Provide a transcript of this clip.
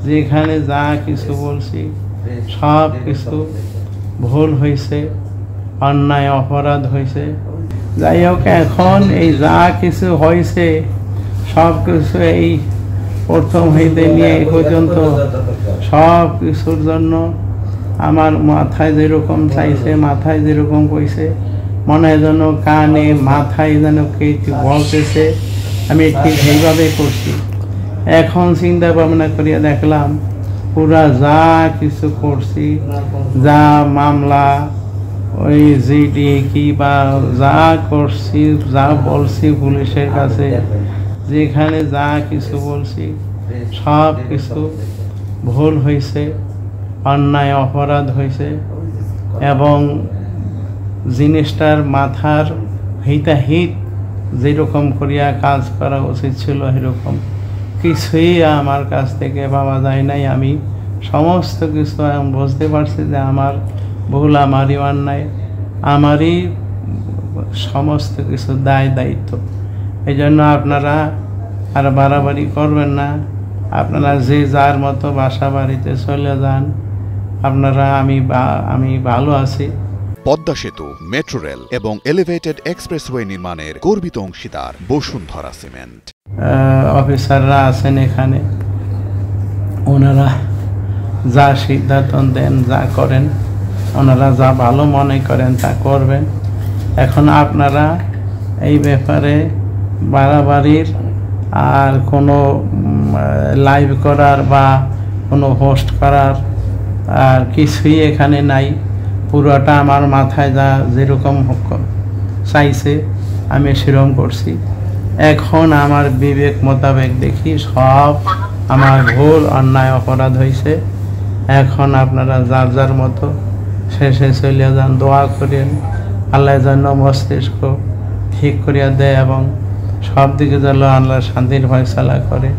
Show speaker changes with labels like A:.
A: যেখানে যা কিছু বলছি সব কিছু ভুল হয়েছে, অন্যায় অপরাধ হয়েছে। যাই হোক, এখন এই যা কিছু হয়েছে সব কিছু এই প্রথম হইতে নিয়ে এই পর্যন্ত সব কিছুর জন্য আমার মাথায় যেরকম চাইছে, মাথায় যেরকম কইছে, মনে যেন কানে মাথায় যেন কে বলতেছে, আমি ঠিক সেইভাবে করছি। এখন চিন্তা ভাবনা করিয়া দেখলাম পুরা যা কিছু করছি, যা মামলা ওই জিডি কি বা যা করছি, যা বলছি পুলিশের কাছে, যেখানে যা কিছু বলছি সব কিছু ভুল হয়েছে, অন্যায় অপরাধ হয়েছে এবং জিনিসটার মাথার হিতাহিত যেরকম করিয়া কাজ করা উচিত ছিল সেরকম কিছুই আমার কাছ থেকে পাওয়া যায় নাই। আমি সমস্ত কিছু বুঝতে পারছি যে আমার ভুল, আমারই অন্যায়, আমারই সমস্ত কিছু দায় দায়িত্ব। এই জন্য আপনারা আর বাড়াবাড়ি করবেন না, আপনারা যে যার মতো বাসা বাড়িতে চলে যান। আপনারা আমি ভালো আছি।
B: পদ্মা সেতু, মেট্রো রেল এবং এলিভেটেড এক্সপ্রেসওয়ে নির্মাণের গর্বিত অংশীদার বসুন্ধরা সিমেন্ট।
A: অফিসাররা আছেন এখানে, ওনারা যা সিদ্ধান্ত দেন, যা করেন, ওনারা যা ভালো মনে করেন তা করবেন। এখন আপনারা এই ব্যাপারে বাড়াবাড়ির আর কোনো লাইভ করার বা কোনো হোস্ট করার আর কিছুই এখানে নাই। পুরোটা আমার মাথায় যা যেরকম চাইছে আমি সেরকম করছি। এখন আমার বিবেক মোতাবেক দেখি সব আমার ভুল, অন্যায়, অপরাধ হয়েছে। এখন আপনারা যার যার মতো শেষে চলে যান, দোয়া করেন আল্লাহ যেন মস্তিষ্ক ঠিক করিয়া দেয় এবং সব দিকে যেন আল্লাহ শান্তির ফয়সালা করে।